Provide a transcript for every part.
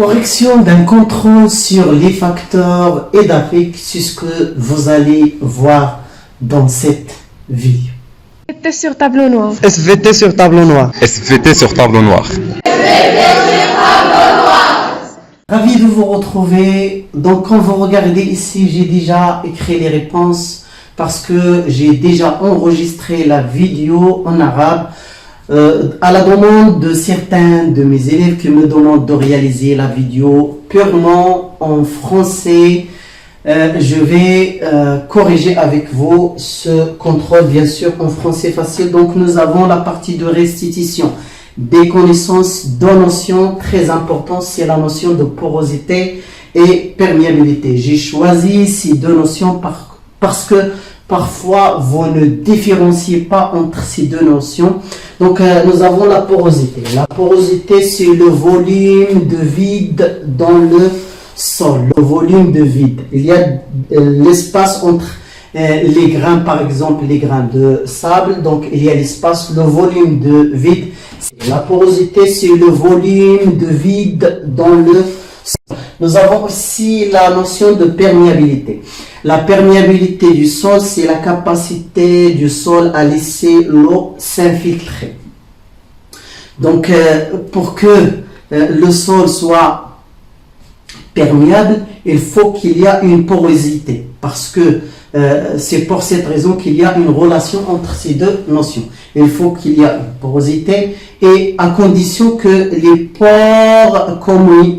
Correction d'un contrôle sur les facteurs et d'Afrique, c'est ce que vous allez voir dans cette vidéo. SVT sur tableau noir. SVT sur tableau noir. SVT sur tableau noir. Ravi de vous retrouver. Donc quand vous regardez ici, j'ai déjà écrit les réponses parce que j'ai déjà enregistré la vidéo en arabe à la demande de certains de mes élèves qui me demandent de réaliser la vidéo purement en français. Je vais corriger avec vous ce contrôle, bien sûr, en français facile. Donc, nous avons la partie de restitution des connaissances, deux notions très importantes, c'est la notion de porosité et perméabilité. J'ai choisi ces deux notions parce que parfois, vous ne différenciez pas entre ces deux notions. Donc, nous avons la porosité. La porosité, c'est le volume de vide dans le sol, le volume de vide. Il y a l'espace entre les grains, par exemple, les grains de sable. Donc, il y a l'espace, le volume de vide. La porosité, c'est le volume de vide dans le sol. Nous avons aussi la notion de perméabilité. La perméabilité du sol, c'est la capacité du sol à laisser l'eau s'infiltrer. Donc, pour que le sol soit perméable, il faut qu'il y ait une porosité. Parce que c'est pour cette raison qu'il y a une relation entre ces deux notions. Il faut qu'il y ait une porosité et à condition que les pores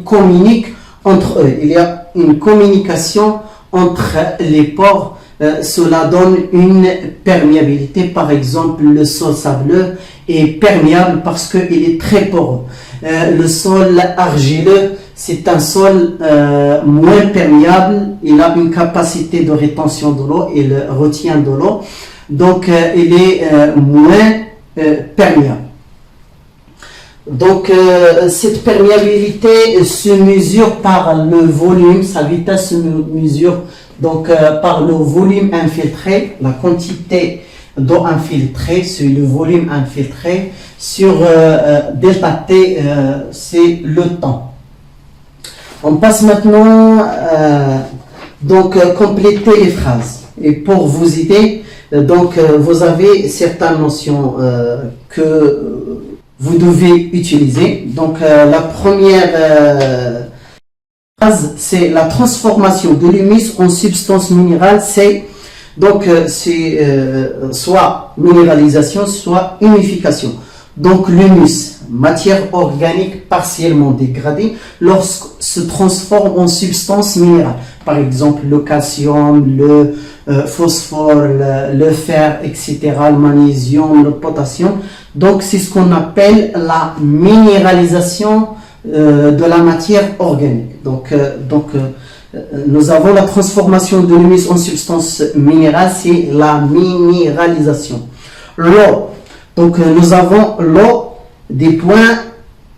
communiquent entre eux. Il y a une communication entre les pores, cela donne une perméabilité. Par exemple, le sol sableux est perméable parce qu'il est très poreux. Le sol argileux, c'est un sol moins perméable. Il a une capacité de rétention de l'eau, il retient de l'eau. Donc, il est moins perméable. Donc, cette perméabilité se mesure par le volume, sa vitesse se mesure donc par le volume infiltré, la quantité d'eau infiltrée, c'est le volume infiltré, sur delta T, c'est le temps. On passe maintenant, compléter les phrases. Et pour vous aider, vous avez certaines notions que vous devez utiliser. Donc, la première phrase, c'est la transformation de l'humus en substance minérale. C'est soit minéralisation, soit humification. Donc, l'humus, matière organique partiellement dégradée, lorsqu'il se transforme en substance minérale. Par exemple, le calcium, le phosphore, le fer, etc., le magnésium, le potassium. Donc, c'est ce qu'on appelle la minéralisation de la matière organique. Donc, nous avons la transformation de l'humus en substance minérale, c'est la minéralisation. L'eau. Donc, nous avons l'eau, des points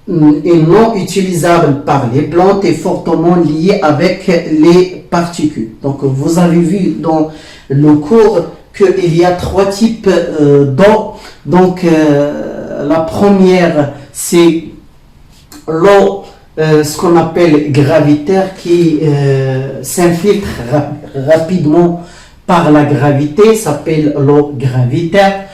et non utilisables par les plantes et fortement liés avec les particules. Donc, vous avez vu dans le cours qu'il y a trois types d'eau. Donc, la première, c'est l'eau, ce qu'on appelle gravitaire, qui s'infiltre rapidement par la gravité, s'appelle l'eau gravitaire.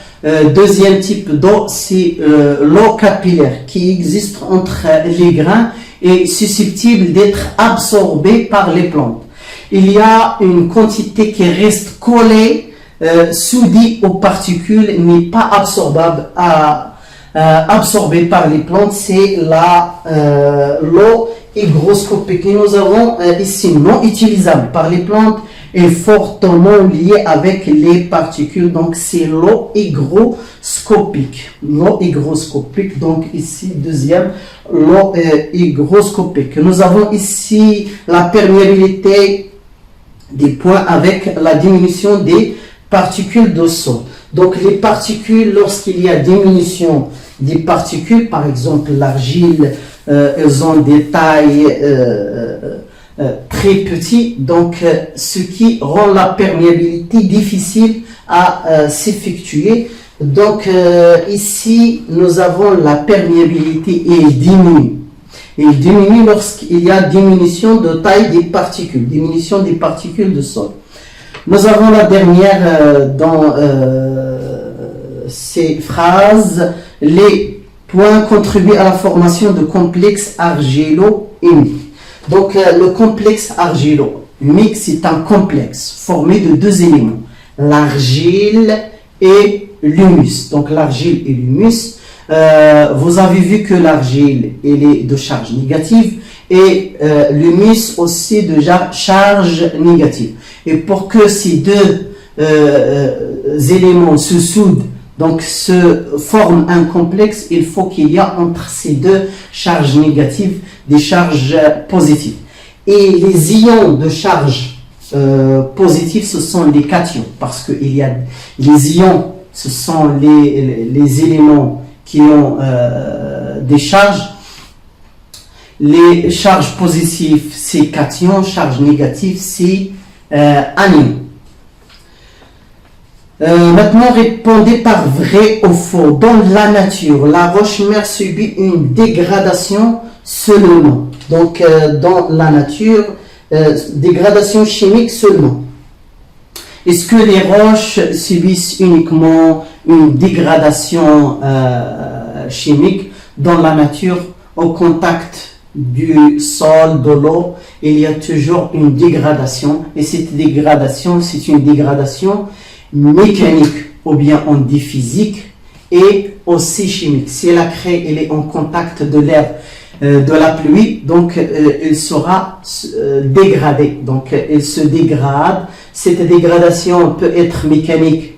Deuxième type d'eau, c'est l'eau capillaire qui existe entre les grains et susceptible d'être absorbée par les plantes. Il y a une quantité qui reste collée, soudée aux particules, n'est pas absorbée par les plantes, c'est l'eau hygroscopique. Et nous avons ici non utilisable par les plantes et fortement lié avec les particules. Donc, c'est l'eau hygroscopique. L'eau hygroscopique, donc ici, deuxième, l'eau hygroscopique. Nous avons ici la perméabilité des points avec la diminution des particules de sol. Donc, les particules, lorsqu'il y a diminution des particules, par exemple, l'argile, elles ont des tailles très petites, donc ce qui rend la perméabilité difficile à s'effectuer. Donc, ici, nous avons la perméabilité est diminuée. Et il diminue lorsqu'il y a diminution de taille des particules, diminution des particules de sol. Nous avons la dernière dans ces phrases, les points contribuent à la formation de complexes argilo-humiques. Donc le complexe argilo-humique, c'est un complexe formé de deux éléments, l'argile et l'humus. Donc l'argile et l'humus, vous avez vu que l'argile est de charge négative et l'humus aussi de charge négative. Et pour que ces deux éléments se soudent, donc se forment un complexe, il faut qu'il y a entre ces deux charges négatives des charges positives. Et les ions de charge positive, ce sont les cations, parce que il y a les ions, ce sont les éléments qui ont des charges. Les charges positives, c'est cations, charges négatives, c'est anions. Maintenant, répondez par vrai ou faux. Dans la nature, la roche-mère subit une dégradation seulement. Donc, dans la nature, dégradation chimique seulement. Est-ce que les roches subissent uniquement une dégradation chimique? Dans la nature, au contact du sol, de l'eau, il y a toujours une dégradation. Et cette dégradation, c'est une dégradation mécanique, ou bien on dit physique, et aussi chimique. Si la craie elle est en contact de l'air, de la pluie, donc elle sera dégradée. Donc elle se dégrade. Cette dégradation peut être mécanique,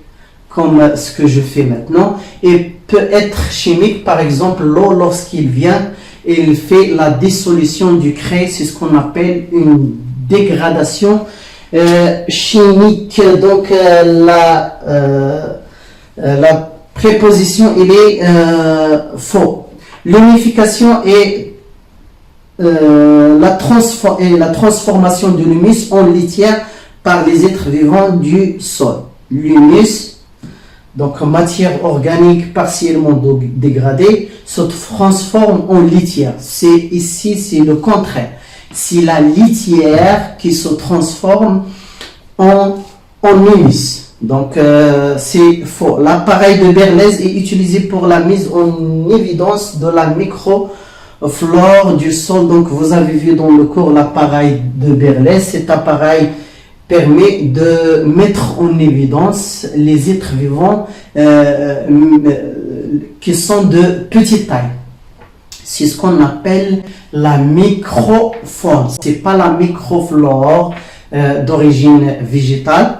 comme ce que je fais maintenant, et peut être chimique. Par exemple, l'eau, lorsqu'il vient, il fait la dissolution du craie. C'est ce qu'on appelle une dégradation chimique. Donc la préposition il est faux. L'unification et la transformation de l'humus en litière par les êtres vivants du sol. L'humus, donc matière organique partiellement dégradée, se transforme en litière. Ici, c'est le contraire. C'est la litière qui se transforme en humus. Donc, c'est faux. L'appareil de Berlez est utilisé pour la mise en évidence de la microflore du sol. Donc, vous avez vu dans le cours l'appareil de Berlez. Cet appareil permet de mettre en évidence les êtres vivants qui sont de petite taille. C'est ce qu'on appelle la microfaune. Ce n'est pas la microflore d'origine végétale.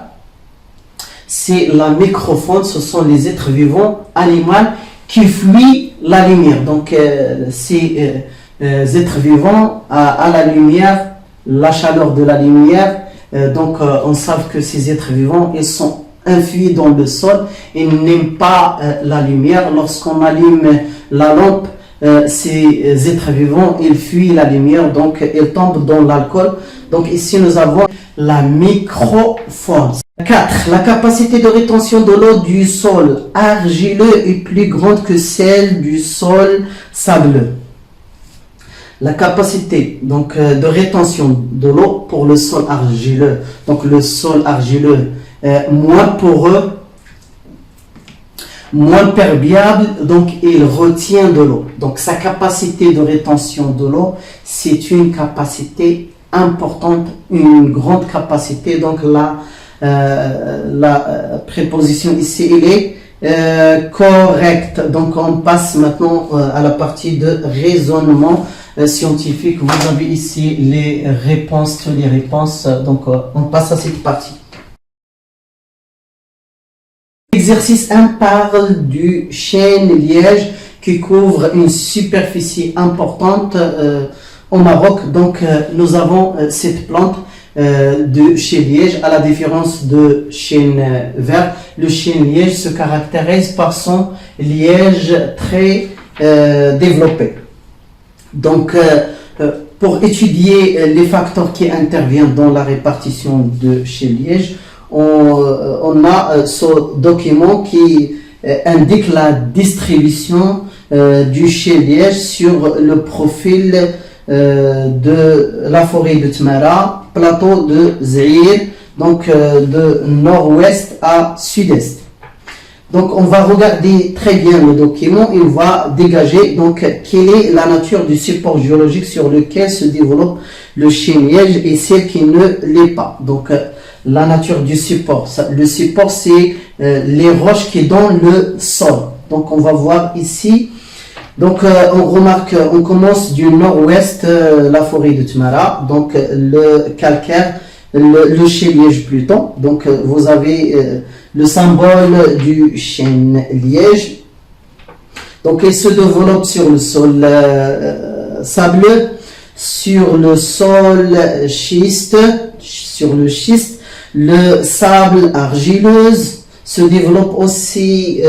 C'est la microfaune, ce sont les êtres vivants animaux qui fuient la lumière. Donc, ces êtres vivants à la lumière, la chaleur de la lumière, donc on sait que ces êtres vivants, ils sont enfuis dans le sol, ils n'aiment pas la lumière. Lorsqu'on allume la lampe, ces êtres vivants, ils fuient la lumière, donc ils tombent dans l'alcool. Donc ici nous avons la microfaune. 4. La capacité de rétention de l'eau du sol argileux est plus grande que celle du sol sableux. La capacité donc de rétention de l'eau pour le sol argileux, donc le sol argileux moins poreux, moins perméable, donc il retient de l'eau. Donc sa capacité de rétention de l'eau, c'est une capacité importante, une grande capacité. Donc la préposition ici elle est correcte. Donc on passe maintenant à la partie de raisonnement scientifique. Vous avez ici les réponses, donc on passe à cette partie. L'exercice 1 parle du chêne liège qui couvre une superficie importante au Maroc. Donc nous avons cette plante de chêne liège. À la différence de chêne vert, le chêne liège se caractérise par son liège très développé. Donc pour étudier les facteurs qui interviennent dans la répartition de chêne liège, on a ce document qui indique la distribution du chêne liège sur le profil de la forêt de Tmara, plateau de Z'ir, donc de nord-ouest à sud-est. Donc on va regarder très bien le document et on va dégager donc quelle est la nature du support géologique sur lequel se développe le chêne liège et celle qui ne l'est pas. Donc la nature du support, le support c'est les roches qui sont dans le sol. Donc on va voir ici. Donc on remarque, on commence du nord-ouest, la forêt de Tmara, donc le calcaire, le chêne liège plutôt. Donc vous avez le symbole du chêne liège. Donc il se développe sur le sol sableux, sur le sol schiste, le sable argileuse se développe aussi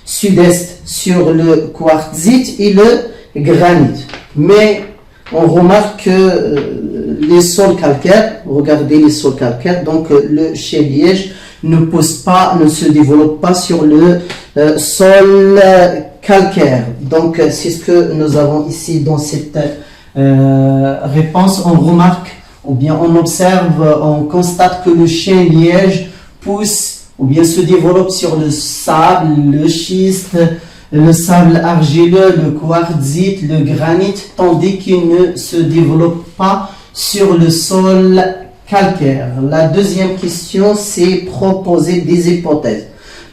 sud-est sur le quartzite et le granit. Mais on remarque que les sols calcaires, regardez les sols calcaires, donc le chêne liège ne pousse pas, ne se développe pas sur le sol calcaire. Donc c'est ce que nous avons ici dans cette réponse. On remarque ou bien on observe, on constate que le chêne liège pousse ou bien se développe sur le sable, le schiste, le sable argileux, le quartzite, le granit, tandis qu'il ne se développe pas sur le sol calcaire. La deuxième question, c'est proposer des hypothèses.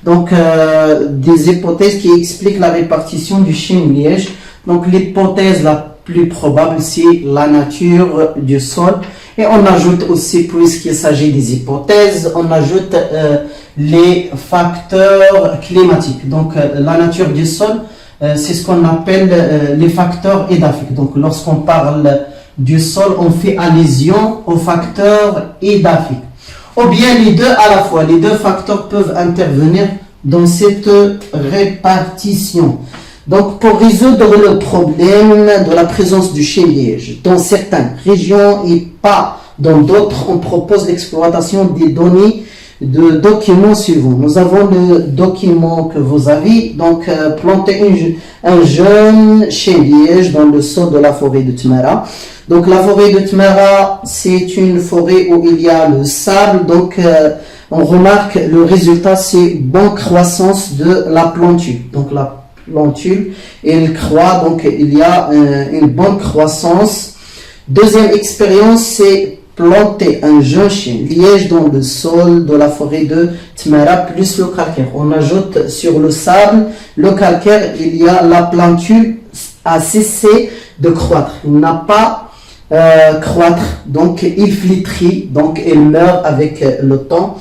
Donc, des hypothèses qui expliquent la répartition du chêne liège. Donc, l'hypothèse la plus probable, c'est la nature du sol. Et on ajoute aussi, puisqu'il s'agit des hypothèses, on ajoute les facteurs climatiques. Donc, la nature du sol, c'est ce qu'on appelle les facteurs édaphiques. Donc, lorsqu'on parle du sol, on fait allusion aux facteurs édaphiques. Ou bien les deux à la fois. Les deux facteurs peuvent intervenir dans cette répartition. Donc, pour résoudre le problème de la présence du chêne liège dans certaines régions et pas dans d'autres, on propose l'exploitation des données de documents suivants. Nous avons le document que vous avez, donc planter un jeune chêne liège dans le sol de la forêt de Tmara. Donc la forêt de Tmara, c'est une forêt où il y a le sable, donc on remarque le résultat, c'est bonne croissance de la plantule. Donc la plantule, elle croît, donc il y a une bonne croissance. Deuxième expérience, c'est planter un jeune chêne liège dans le sol de la forêt de Tmara plus le calcaire. On ajoute sur le sable, le calcaire, il y a la plantule a cessé de croître. Il n'a pas croître, donc il flétrit, donc il meurt avec le temps.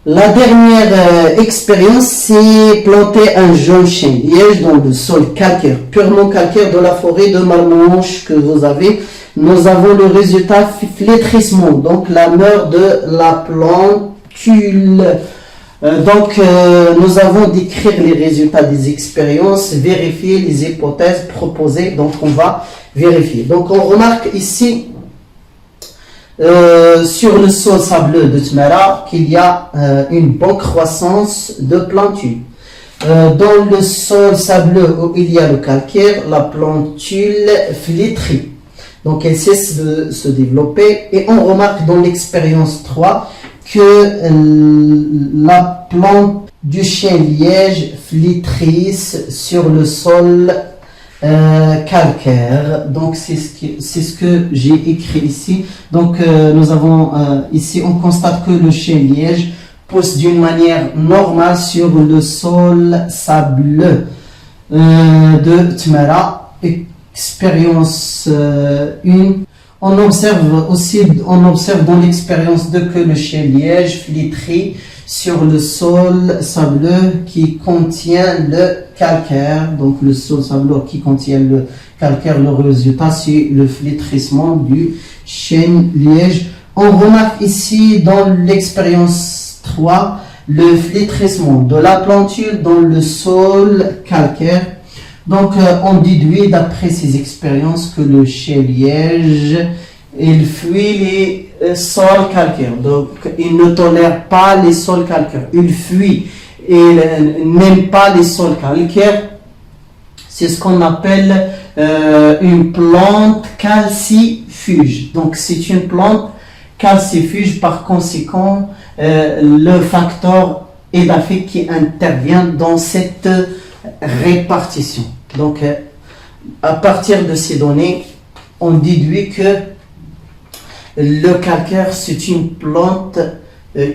La dernière expérience, c'est planter un jeune chêne liège dans le sol calcaire, purement calcaire de la forêt de Marmanche que vous avez. Nous avons le résultat flétrissement, donc la mort de la plantule. Nous avons d'écrire les résultats des expériences, vérifier les hypothèses proposées, donc on va vérifier. Donc on remarque ici sur le sol sableux de Tmara qu'il y a une bonne croissance de plantule. Dans le sol sableux où il y a le calcaire, la plantule flétrit. Donc elle cesse de se développer et on remarque dans l'expérience 3 que la plante du chêne liège flétrisse sur le sol calcaire. Donc c'est ce que j'ai écrit ici. Donc nous avons ici, on constate que le chêne liège pousse d'une manière normale sur le sol sableux de Tmara. Expérience 1. On observe dans l'expérience 2 que le chêne liège flétrit sur le sol sableux qui contient le calcaire. Donc le sol sableux qui contient le calcaire, le résultat c'est le flétrissement du chêne liège. On remarque ici dans l'expérience 3 le flétrissement de la plantule dans le sol calcaire. Donc, on déduit d'après ces expériences que le chêne liège, il fuit les sols calcaires. Donc, il ne tolère pas les sols calcaires. Il fuit et n'aime pas les sols calcaires. C'est ce qu'on appelle une plante calcifuge. Donc c'est une plante calcifuge, par conséquent le facteur édaphique qui intervient dans cette répartition. Donc à partir de ces données, on déduit que le calcaire c'est une plante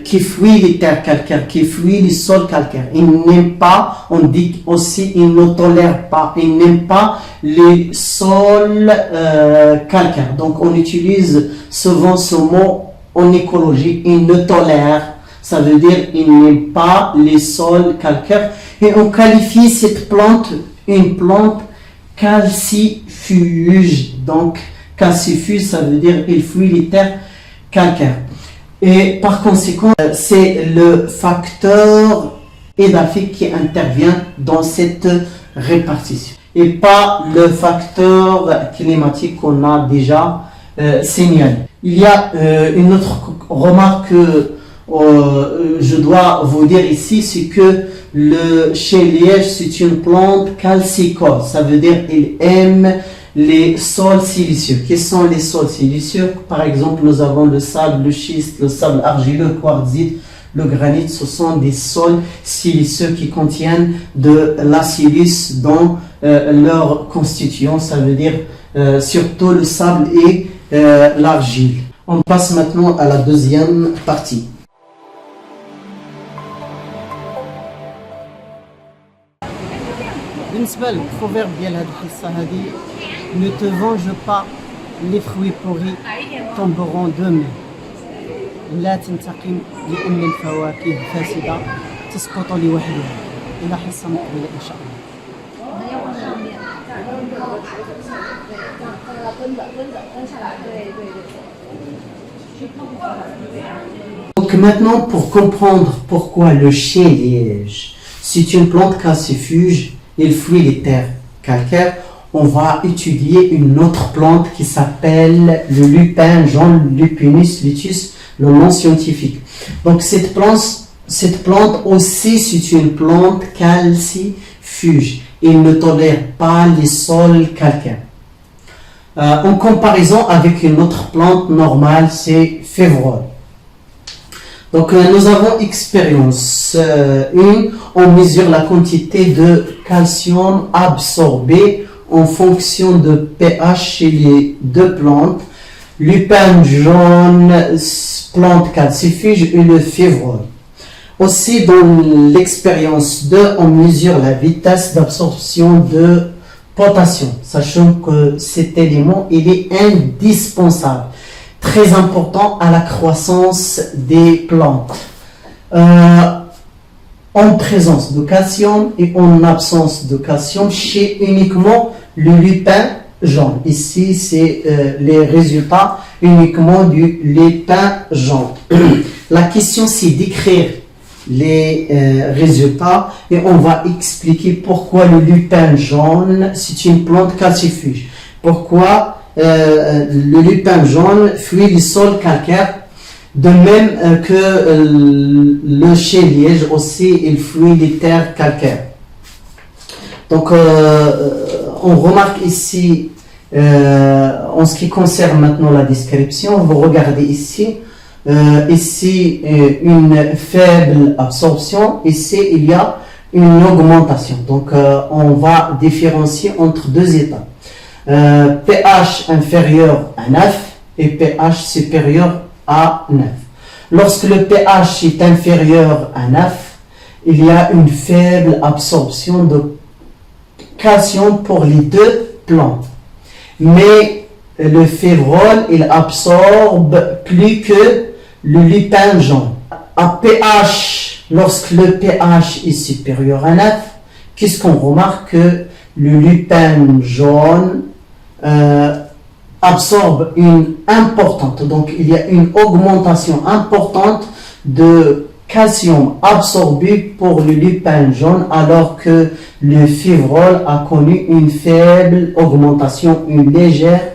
qui fuit les terres calcaires, qui fuit les sols calcaires. Il n'aime pas, on dit aussi, il ne tolère pas, il n'aime pas les sols calcaires. Donc on utilise souvent ce mot en écologie, il ne tolère, ça veut dire il n'aime pas les sols calcaires. Et on qualifie cette plante une plante calcifuge. Donc calcifuge, ça veut dire il fuit les terres calcaires. Et par conséquent, c'est le facteur édaphique qui intervient dans cette répartition et pas le facteur climatique qu'on a déjà signalé. Il y a une autre remarque que je dois vous dire ici, c'est que le chêne liège c'est une plante calcicole, ça veut dire il aime les sols silicieux. Quels sont les sols silicieux? Par exemple, nous avons le sable, le schiste, le sable argileux, le quartzite, le granit. Ce sont des sols silicieux qui contiennent de la silice dans leur constituant. Ça veut dire surtout le sable et l'argile. On passe maintenant à la deuxième partie. بالنسبة للبروفيرب ديال هذه الحصة هذه ne te venge pas les fruits pourris tomberont demain لا تنتقم لأن الفواكه فاسدة تسقط لوحدها إلى حصة مقبلة إن شاء الله. Donc maintenant, pour comprendre pourquoi le chêne liège c'est une plante calcifuge, il fuit les terres calcaires, on va étudier une autre plante qui s'appelle le lupin jaune, Lupinus luteus, le nom scientifique. Donc cette plante aussi c'est une plante calcifuge. Il ne tolère pas les sols calcaires. En comparaison avec une autre plante normale, c'est févrole. Donc nous avons expérience 1, on mesure la quantité de calcium absorbé en fonction de pH chez les deux plantes, lupin jaune, plante calcifuge et le févrole. Aussi dans l'expérience 2, on mesure la vitesse d'absorption de potassium, sachant que cet élément il est indispensable, très important à la croissance des plantes. En présence de calcium et en absence de calcium chez uniquement le lupin jaune. Ici, c'est les résultats uniquement du lupin jaune. La question, c'est d'écrire les résultats et on va expliquer pourquoi le lupin jaune, c'est une plante calcifuge. Pourquoi le lupin jaune fuit les sols calcaires, de même que le chêne liège aussi, il fuit les terres calcaires. Donc, on remarque ici, en ce qui concerne maintenant la description, vous regardez ici, ici une faible absorption, ici il y a une augmentation. Donc, on va différencier entre deux états. pH inférieur à 9 et pH supérieur à 9. Lorsque le pH est inférieur à 9, il y a une faible absorption de calcium pour les deux plantes. Mais le févrole, il absorbe plus que le lupin jaune. À pH, lorsque le pH est supérieur à 9, qu'est-ce qu'on remarque? Que le lupin jaune absorbe une importante, donc il y a une augmentation importante de calcium absorbé pour le lupin jaune, alors que le févrole a connu une faible augmentation, une légère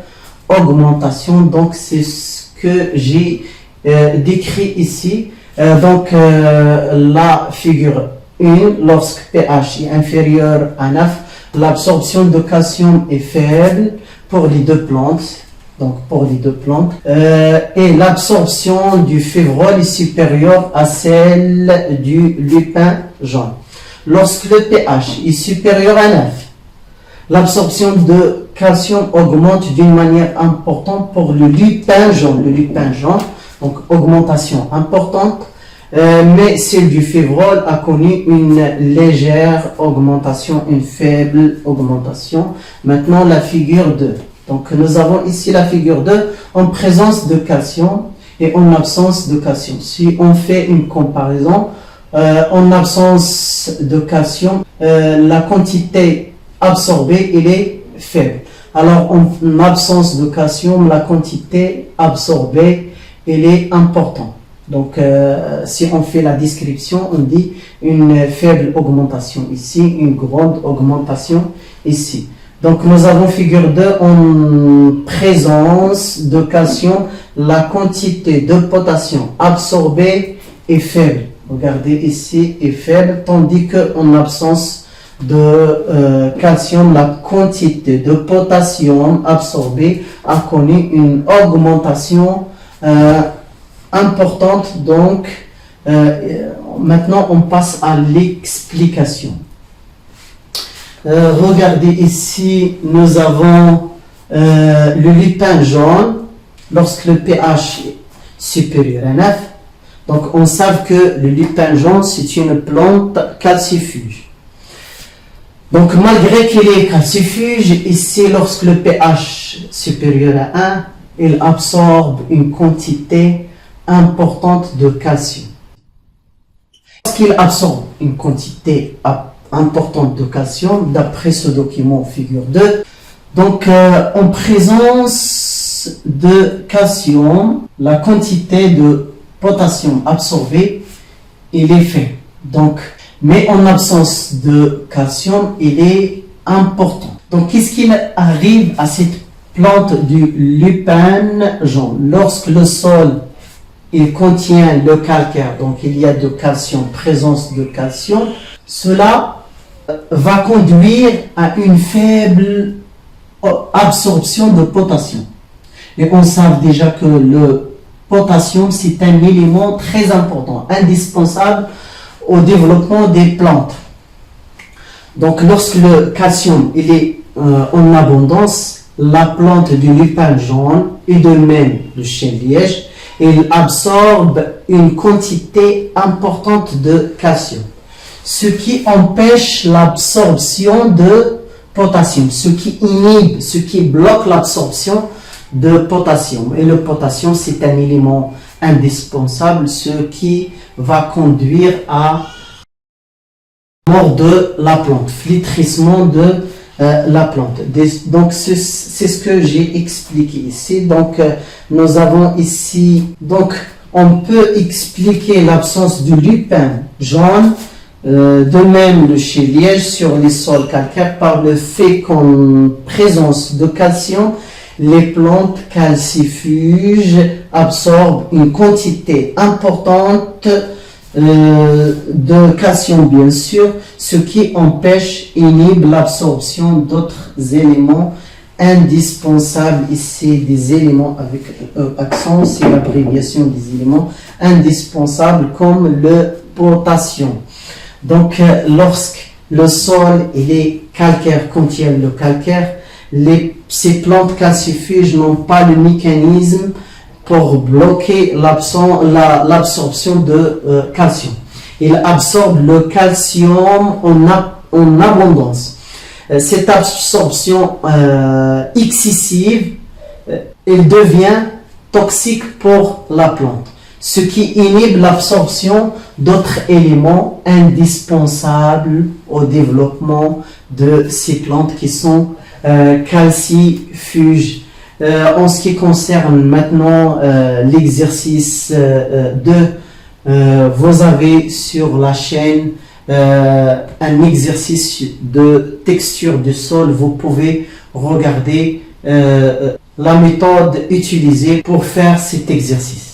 augmentation. Donc c'est ce que j'ai décrit ici. Donc la figure 1, lorsque pH est inférieur à 9, L'absorption de calcium est faible pour les deux plantes. Et l'absorption du févrole est supérieure à celle du lupin jaune. Lorsque le pH est supérieur à 9, l'absorption de calcium augmente d'une manière importante pour le lupin jaune. Donc augmentation importante, mais celle du févrole a connu une légère augmentation, une faible augmentation. Maintenant la figure 2. Donc nous avons ici la figure 2 en présence de calcium et en absence de calcium. Si on fait une comparaison, en absence de calcium, la quantité absorbée elle est faible. Alors en absence de calcium, la quantité absorbée elle est importante. Donc si on fait la description, on dit une faible augmentation ici, une grande augmentation ici. Donc nous avons figure 2 en présence de calcium, la quantité de potassium absorbée est faible. Regardez ici est faible, tandis qu'en absence de calcium, la quantité de potassium absorbée a connu une augmentation importante. Donc maintenant on passe à l'explication. Regardez ici, nous avons le lupin jaune lorsque le pH est supérieur à 9. Donc on sait que le lupin jaune c'est une plante calcifuge. Donc malgré qu'il est calcifuge, ici lorsque le pH est supérieur à 1, il absorbe une quantité importante de calcium. Lorsqu'il absorbe une quantité importante de calcium, d'après ce document figure 2. Donc, en présence de calcium, la quantité de potassium absorbée, il est faible. Donc, mais en absence de calcium, il est important. Donc, qu'est-ce qui arrive à cette plante du lupin jaune? Lorsque le sol il contient le calcaire, donc il y a de calcium, présence de calcium, cela va conduire à une faible absorption de potassium. Et on sait déjà que le potassium, c'est un élément très important, indispensable au développement des plantes. Donc lorsque le calcium il est en abondance, la plante du lupin jaune et de même le chêne liège, il absorbe une quantité importante de calcium, ce qui empêche l'absorption de potassium, ce qui inhibe, ce qui bloque l'absorption de potassium. Et le potassium, c'est un élément indispensable, ce qui va conduire à la mort de la plante, flétrissement de la plante. Donc c'est ce que j'ai expliqué ici. Donc nous avons ici, donc on peut expliquer l'absence du lupin jaune, de même le chêne liège sur les sols calcaires par le fait qu'en présence de calcium, les plantes calcifuges absorbent une quantité importante de calcium bien sûr, ce qui empêche et inhibe l'absorption d'autres éléments indispensables. Ici des éléments avec accent, c'est l'abréviation des éléments indispensables comme le potassium. Donc lorsque le sol il est calcaire, contient le calcaire, ces plantes calcifuges n'ont pas le mécanisme pour bloquer l'absorption de calcium. Il absorbe le calcium en abondance. Cette absorption excessive, elle devient toxique pour la plante, ce qui inhibe l'absorption d'autres éléments indispensables au développement de ces plantes qui sont calcifuges. En ce qui concerne maintenant l'exercice 2, vous avez sur la chaîne un exercice de texture du sol. Vous pouvez regarder la méthode utilisée pour faire cet exercice.